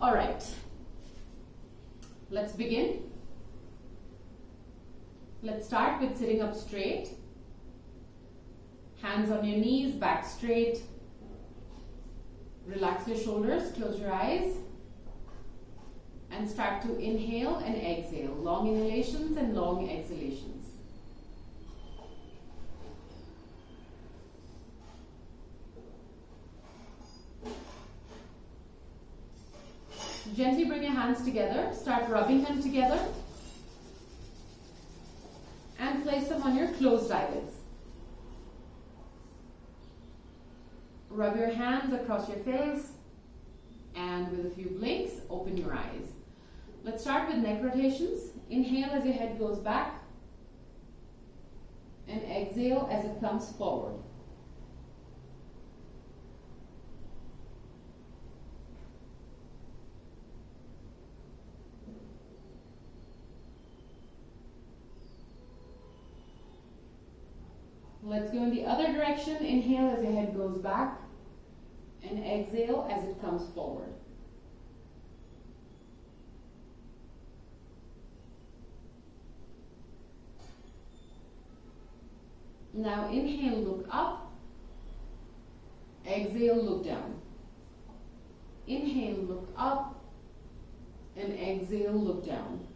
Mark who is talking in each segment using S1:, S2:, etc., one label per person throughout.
S1: All right, let's begin. Let's start with sitting up straight. Hands on your knees, back straight. Relax your shoulders, close your eyes. And start to inhale and exhale. Long inhalations and long exhalations. Gently bring your hands together. Start rubbing them together. And place them on your closed eyelids. Rub your hands across your face. And with a few blinks, open your eyes. Let's start with neck rotations. Inhale as your head goes back. And exhale as it comes forward. Let's go in the other direction. Inhale as your head goes back. And exhale as it comes forward. Now inhale, look up. Exhale, look down. Inhale, look up. And exhale, look down.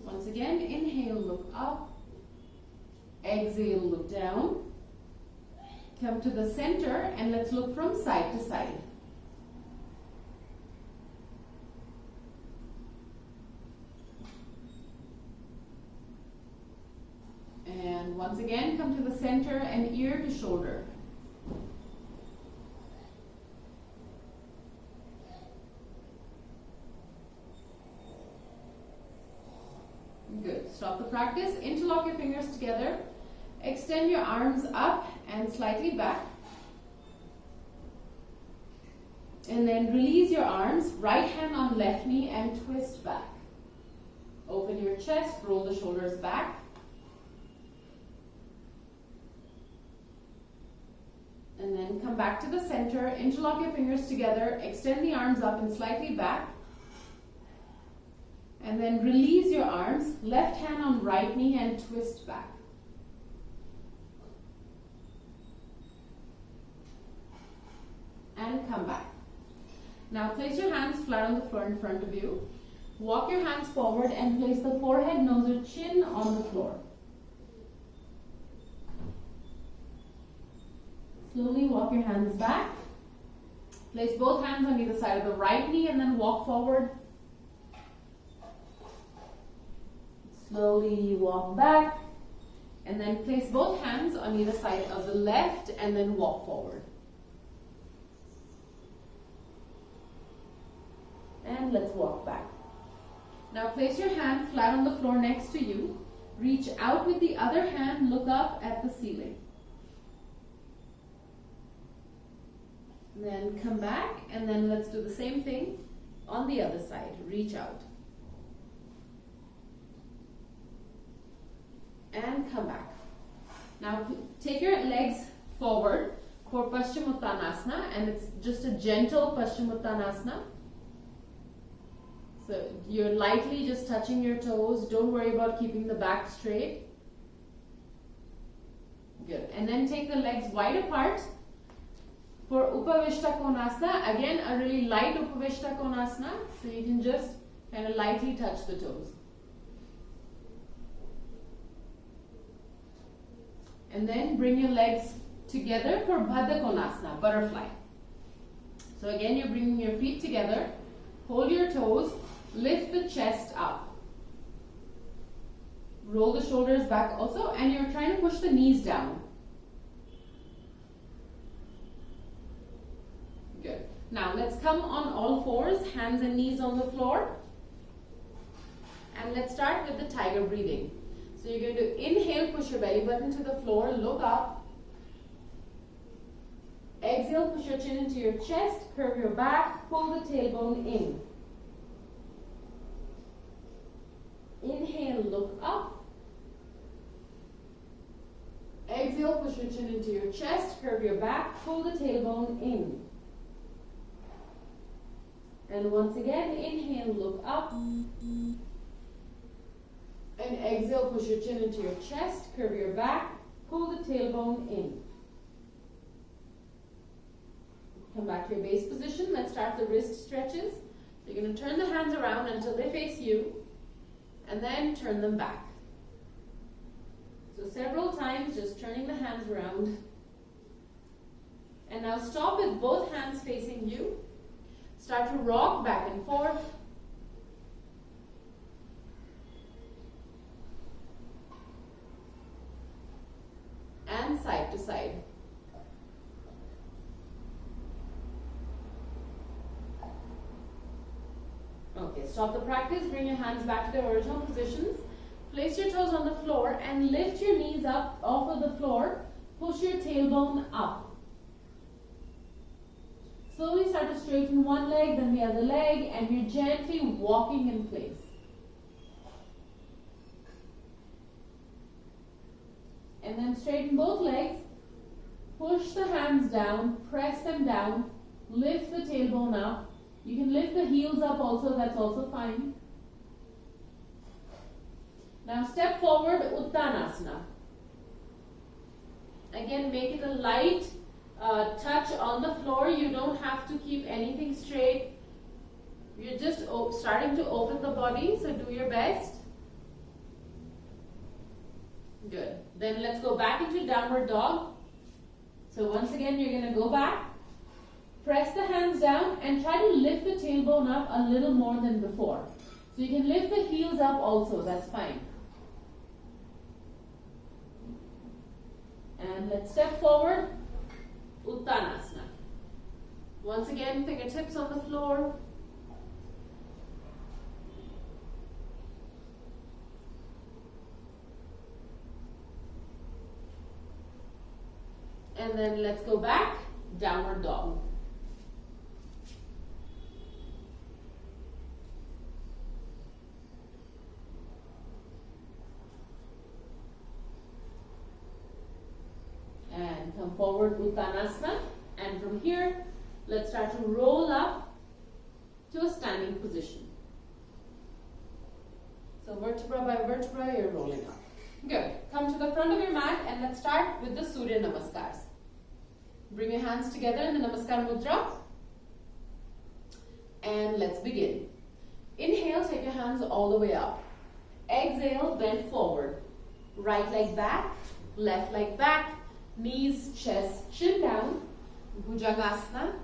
S1: Once again, inhale, look up. Exhale, look down. Come to the center and let's look from side to side. And once again, come to the center and ear to shoulder. Good. Stop the practice. Interlock your fingers together. Extend your arms up and slightly back. And then release your arms, right hand on left knee and twist back. Open your chest, roll the shoulders back. And then come back to the center, interlock your fingers together, extend the arms up and slightly back. And then release your arms, left hand on right knee and twist back. And come back. Now place your hands flat on the floor in front of you. Walk your hands forward and place the forehead, nose or chin on the floor. Slowly walk your hands back. Place both hands on either side of the right knee and then walk forward. Slowly walk back. And then place both hands on either side of the left and then walk forward. And let's walk back. Now place your hand flat on the floor next to you. Reach out with the other hand, look up at the ceiling. Then come back and then let's do the same thing on the other side. Reach out. And come back. Now take your legs forward for Paschimottanasana, and it's just a gentle Paschimottanasana. So you're lightly just touching your toes. Don't worry about keeping the back straight. Good. And then take the legs wide apart for Upavishta Konasana. Again, a really light Upavishta Konasana. So you can just kind of lightly touch the toes. And then bring your legs together for Baddha Konasana, butterfly. So again, you're bringing your feet together. Hold your toes. Lift the chest up. Roll the shoulders back also, and you're trying to push the knees down. Good. Now let's come on all fours, hands and knees on the floor. And let's start with the tiger breathing. So you're going to inhale, push your belly button to the floor, look up. Exhale, push your chin into your chest, curve your back, pull the tailbone in. Inhale, look up. Exhale, push your chin into your chest, curve your back, pull the tailbone in. And then once again, inhale, look up. And exhale, push your chin into your chest, curve your back, pull the tailbone in. Come back to your base position. Let's start the wrist stretches. So you're going to turn the hands around until they face you, and then turn them back. So several times, just turning the hands around. And now stop with both hands facing you. Start to rock back and forth. And side to side. Okay, stop the practice. Bring your hands back to their original positions. Place your toes on the floor and lift your knees up off of the floor. Push your tailbone up. Slowly start to straighten one leg, then the other leg, and you're gently walking in place. And then straighten both legs. Push the hands down, press them down, lift the tailbone up. You can lift the heels up also, that's also fine. Now step forward, Uttanasana. Again, make it a light touch on the floor. You don't have to keep anything straight. You're just starting to open the body, so do your best. Good. Then let's go back into downward dog. So once again, you're going to go back. Press the hands down and try to lift the tailbone up a little more than before. So you can lift the heels up also, that's fine. And let's step forward, Uttanasana. Once again, fingertips on the floor. And then let's go back, downward dog. And come forward, Uttanasana. And from here, let's start to roll up to a standing position. So vertebra by vertebra, you're rolling up. Good. Come to the front of your mat and let's start with the Surya namaskars. Bring your hands together in the namaskar mudra. And let's begin. Inhale, take your hands all the way up. Exhale, bend forward. Right leg back, left leg back, knees, chest, chin down. Bhujangasana,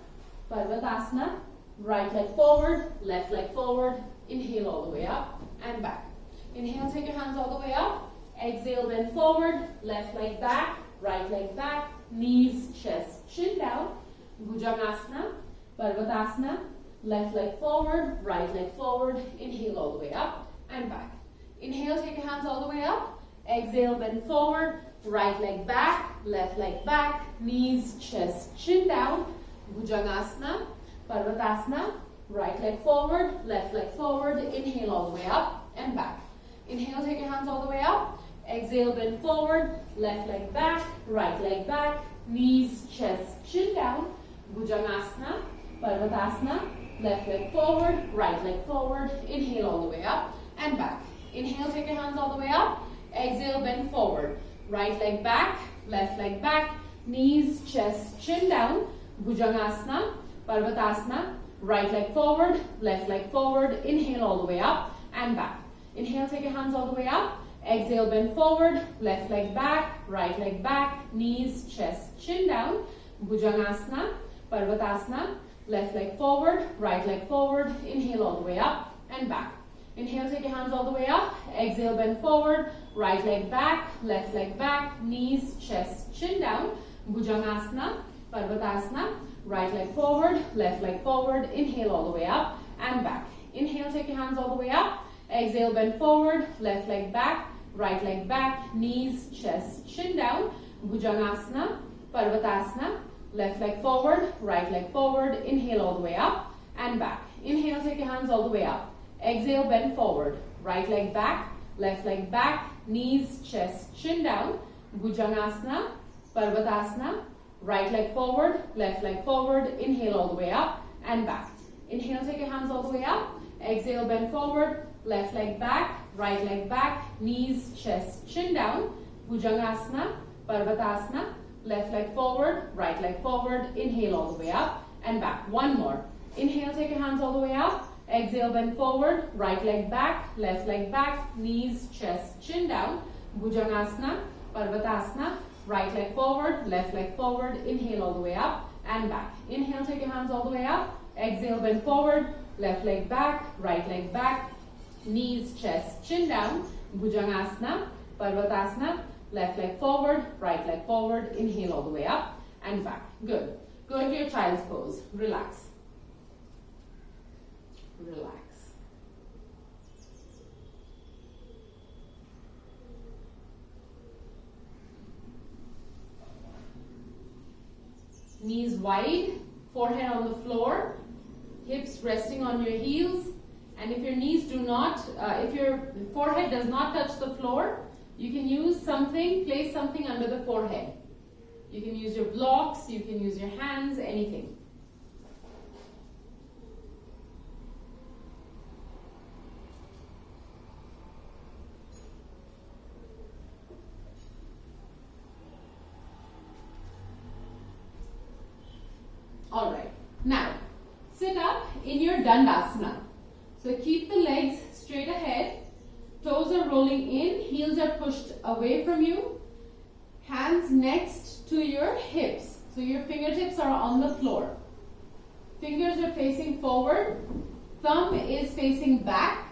S1: Parvatasana. Right leg forward, left leg forward. Inhale all the way up and back. Inhale, take your hands all the way up. Exhale, bend forward, left leg back, right leg back, knees, chest, chin down. Bhujangasana, Parvatasana. Left leg forward, right leg forward. Inhale all the way up and back. Inhale, take your hands all the way up. Exhale, bend forward, right leg back, left leg back, knees, chest, chin down. Bhujangasana, Parvatasana. Right leg forward, left leg forward. Inhale all the way up and back. Inhale, take your hands all the way up. Exhale, bend forward, left leg back, right leg back, knees, chest, chin down. Bhujangasana, Parvatasana. Left leg forward, right leg forward. Inhale all the way up and back. Inhale, take your hands all the way up. Exhale, bend forward. Right leg back, left leg back, knees, chest, chin down. Bhujangasana, Parvatasana. Right leg forward, left leg forward. Inhale all the way up and back. Inhale, take your hands all the way up. Exhale, bend forward, left leg back, right leg back, knees, chest, chin down. Bhujangasana, Parvatasana. Left leg forward, right leg forward. Inhale all the way up and back. Inhale, take your hands all the way up. Exhale, bend forward, right leg back, left leg back, knees, chest, chin down. Bhujangasana, Parvatasana. Right leg forward, left leg forward. Inhale all the way up and back. Inhale, take your hands all the way up. Exhale, bend forward, left leg back, right leg back, knees, chest, chin down. Bhujangasana, Parvatasana. Left leg forward, right leg forward. Inhale all the way up and back. Inhale, take your hands all the way up. Exhale, bend forward. Right leg back, left leg back, knees, chest, chin down. Bhujangasana, Parvatasana. Right leg forward, left leg forward. Inhale all the way up and back. Inhale, take your hands all the way up. Exhale, bend forward. Left leg back, right leg back. Knees, chest, chin down. Bhujangasana, Parvatasana. Left leg forward, right leg forward. Inhale all the way up and back. One more. Inhale, take your hands all the way up. Exhale, bend forward. Right leg back, left leg back. Knees, chest, chin down. Bhujangasana, Parvatasana. Right leg forward, left leg forward. Inhale all the way up and back. Inhale, take your hands all the way up. Exhale, bend forward. Left leg back, right leg back. Knees, chest, chin down. Bhujangasana, Parvatasana. Left leg forward, right leg forward. Inhale all the way up and back. Good. Go into your child's pose. Relax. Relax. Knees wide, forehead on the floor, hips resting on your heels. And if your knees do not, if your forehead does not touch the floor, you can use something, place something under the forehead. You can use your blocks, you can use your hands, anything. Alright, now sit up in your Dandasana. So keep the legs straight ahead, toes are rolling in, heels are pushed away from you, hands next to your hips. So your fingertips are on the floor. Fingers are facing forward, thumb is facing back.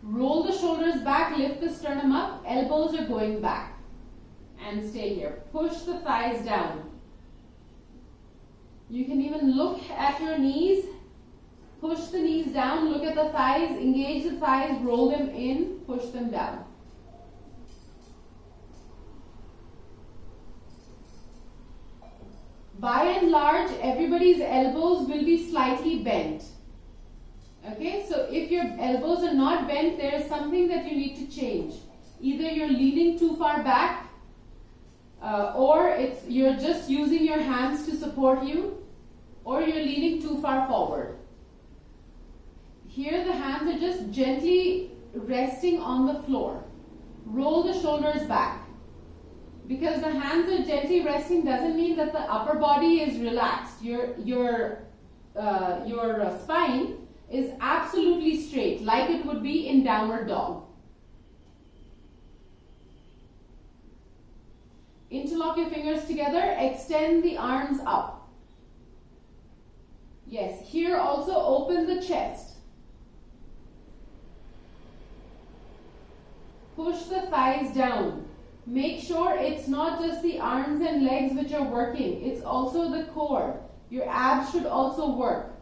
S1: Roll the shoulders back, lift the sternum up, elbows are going back. And stay here. Push the thighs down. You can even look at your knees, push the knees down, look at the thighs, engage the thighs, roll them in, push them down. By and large, everybody's elbows will be slightly bent. Okay, so if your elbows are not bent, there is something that you need to change. Either you're leaning too far back, or you're just using your hands to support you, or you're leaning too far forward. Here the hands are just gently resting on the floor. Roll the shoulders back. Because the hands are gently resting doesn't mean that the upper body is relaxed. Your spine is absolutely straight, like it would be in downward dog. Interlock your fingers together, extend the arms up. Yes, here also open the chest. Push the thighs down. Make sure it's not just the arms and legs which are working, it's also the core. Your abs should also work.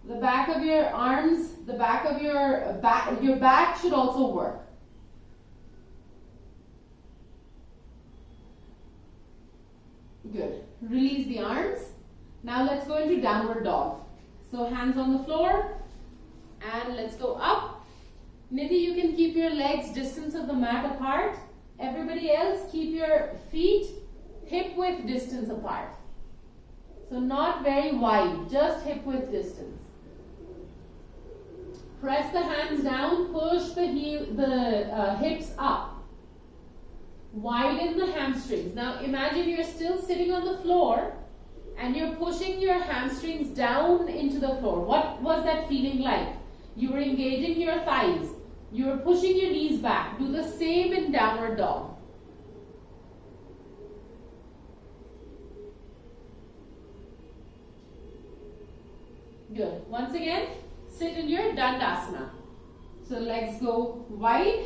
S1: The back of your arms, the back of your back should also work. Good. Release the arms. Now let's go into downward dog. So hands on the floor and let's go up. Nidhi, you can keep your legs distance of the mat apart. Everybody else, keep your feet hip width distance apart. So not very wide, just hip width distance. Press the hands down, push the hips up. Widen the hamstrings. Now imagine you're still sitting on the floor and you're pushing your hamstrings down into the floor. What was that feeling like? You were engaging your thighs. You were pushing your knees back. Do the same in downward dog. Good. Once again, sit in your Dandasana. So legs go wide.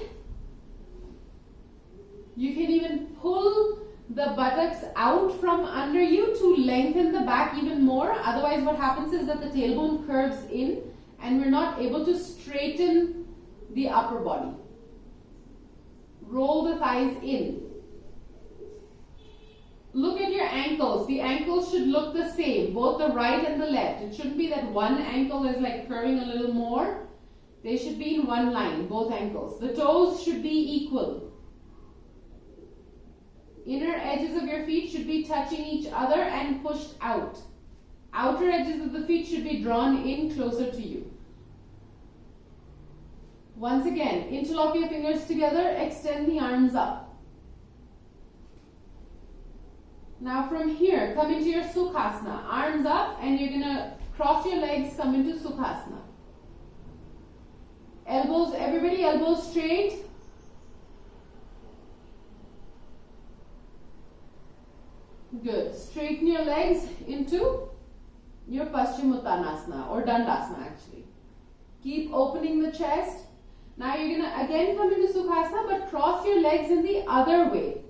S1: You can even pull the buttocks out from under you to lengthen the back even more. Otherwise, what happens is that the tailbone curves in and we're not able to straighten the upper body. Roll the thighs in. Look at your ankles. The ankles should look the same, both the right and the left. It shouldn't be that one ankle is like curving a little more. They should be in one line, both ankles. The toes should be equal. Inner edges of your feet should be touching each other and pushed out. Outer edges of the feet should be drawn in closer to you. Once again, interlock your fingers together, extend the arms up. Now from here, come into your Sukhasana. Arms up, and you're going to cross your legs, come into Sukhasana. Elbows, everybody, elbows straight. Good. Straighten your legs into your Paschimottanasana or Dandasana actually. Keep opening the chest. Now you're going to again come into Sukhasana, but cross your legs in the other way.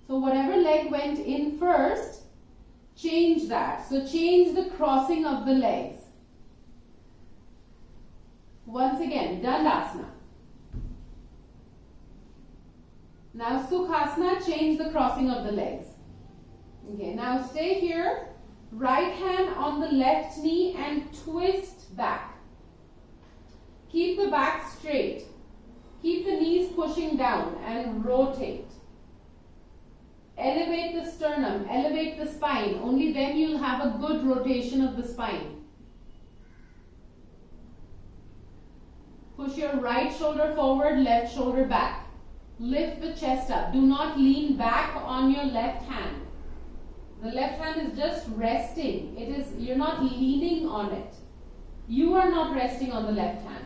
S1: So whatever leg went in first, change that. So change the crossing of the legs. Once again, Dandasana. Now Sukhasana, change the crossing of the legs. Okay, now stay here. Right hand on the left knee and twist back. Keep the back straight. Keep the knees pushing down and rotate. Elevate the sternum, elevate the spine. Only then you'll have a good rotation of the spine. Push your right shoulder forward, left shoulder back. Lift the chest up. Do not lean back on your left hand. The left hand is just resting. You're not leaning on it. You are not resting on the left hand.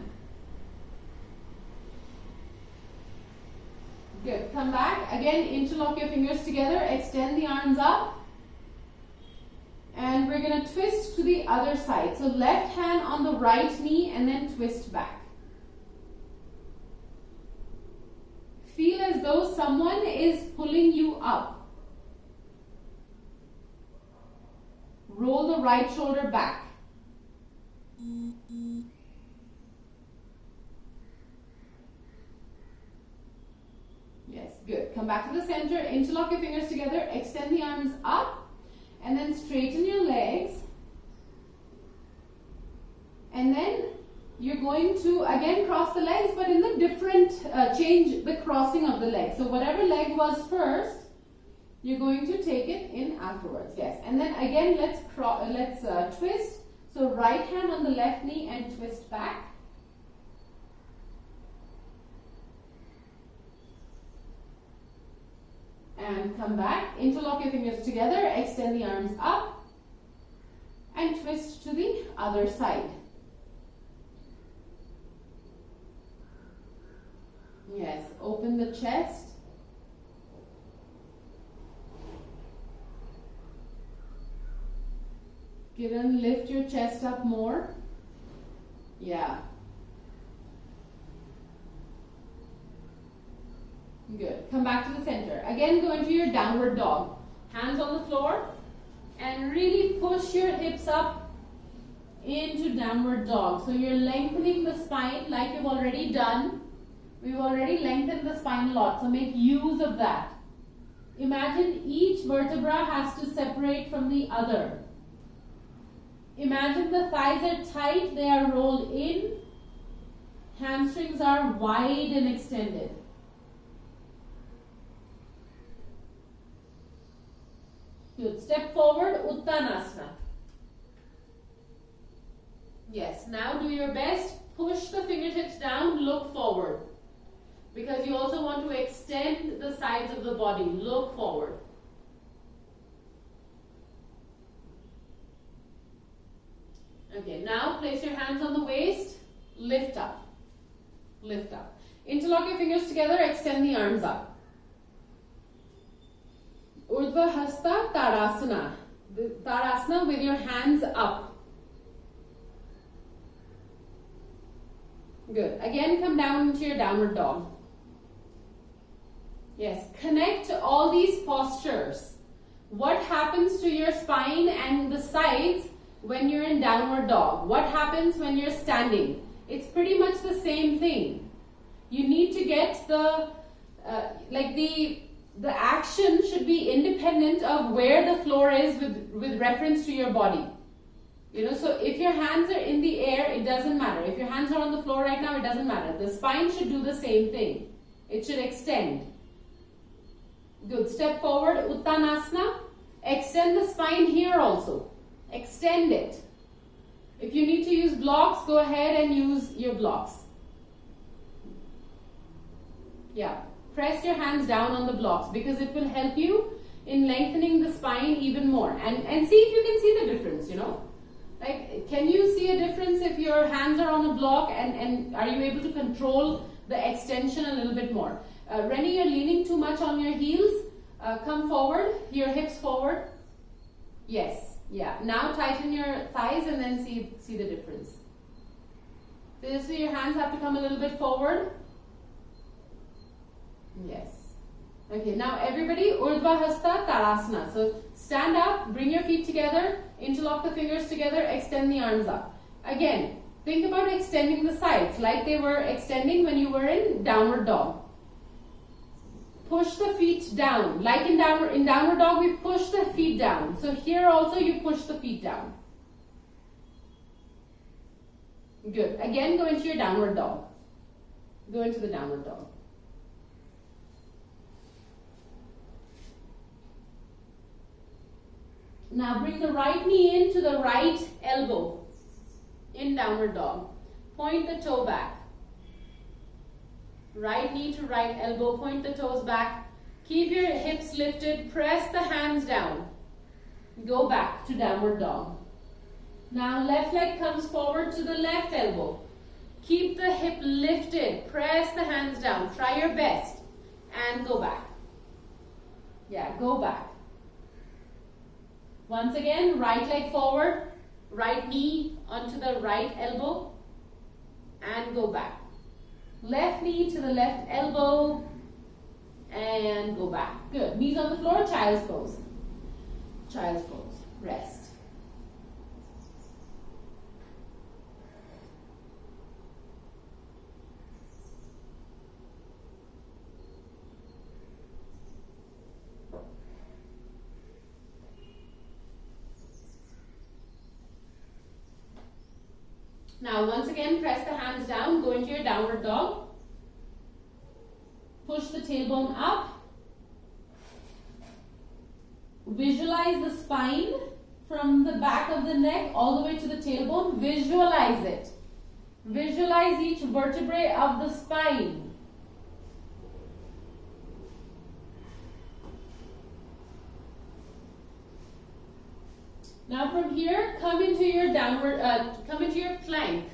S1: Good. Come back. Again, interlock your fingers together. Extend the arms up. And we're going to twist to the other side. So left hand on the right knee and then twist back. Feel as though someone is pulling you up. Roll the right shoulder back. Yes, good. Come back to the center, interlock your fingers together, extend the arms up, and then straighten your legs. And then you're going to again cross the legs, but in the different, change the crossing of the legs. So whatever leg was first, you're going to take it in afterwards. Yes, and then again let's twist. So right hand on the left knee and twist back. And come back. Interlock your fingers together. Extend the arms up. And twist to the other side. Yes, open the chest. Kiran, lift your chest up more. Yeah. Good. Come back to the center. Again, go into your downward dog. Hands on the floor. And really push your hips up into downward dog. So you're lengthening the spine like you've already done. We've already lengthened the spine a lot. So make use of that. Imagine each vertebra has to separate from the other. Imagine the thighs are tight, they are rolled in. Hamstrings are wide and extended. Good. Step forward, Uttanasana. Yes, now do your best. Push the fingertips down, look forward. Because you also want to extend the sides of the body. Look forward. Okay, now place your hands on the waist, lift up, lift up. Interlock your fingers together, extend the arms up. Urdhva Hasta Tadasana. Tadasana with your hands up. Good. Again, come down into your downward dog. Yes, connect all these postures. What happens to your spine and the sides when you're in downward dog? What happens when you're standing? It's pretty much the same thing. You need to get the action should be independent of where the floor is with reference to your body. So if your hands are in the air, it doesn't matter. If your hands are on the floor right now, it doesn't matter. The spine should do the same thing. It should extend. Good. Step forward, Uttanasana. Extend the spine here also. Extend it. If you need to use blocks, go ahead and use your blocks. Yeah, press your hands down on the blocks because it will help you in lengthening the spine even more. And see if you can see the difference, you know. Like, can you see a difference if your hands are on a block and are you able to control the extension a little bit more? Rennie, you're leaning too much on your heels. Come forward, your hips forward. Yes, yeah. Now tighten your thighs and then see the difference. So your hands have to come a little bit forward. Yes. Okay, now everybody, Urdhva Hasta Tadasana. So stand up, bring your feet together, interlock the fingers together, extend the arms up. Again, think about extending the sides like they were extending when you were in downward dog. Push the feet down. Like in downward dog, we push the feet down. So here also you push the feet down. Good. Again, go into your downward dog. Go into the downward dog. Now bring the right knee into the right elbow in downward dog. Point the toe back. Right knee to right elbow, point the toes back. Keep your hips lifted, press the hands down. Go back to downward dog. Now left leg comes forward to the left elbow. Keep the hip lifted, press the hands down. Try your best and go back. Yeah, go back. Once again, right leg forward, right knee onto the right elbow and go back. Left knee to the left elbow and go back. Good. Knees on the floor, child's pose. Child's pose. Rest. Now once again, press the hands down, go into your downward dog. Push the tailbone up. Visualize the spine from the back of the neck all the way to the tailbone. Visualize it. Visualize each vertebrae of the spine. Now from here, come into your downward, come into your plank.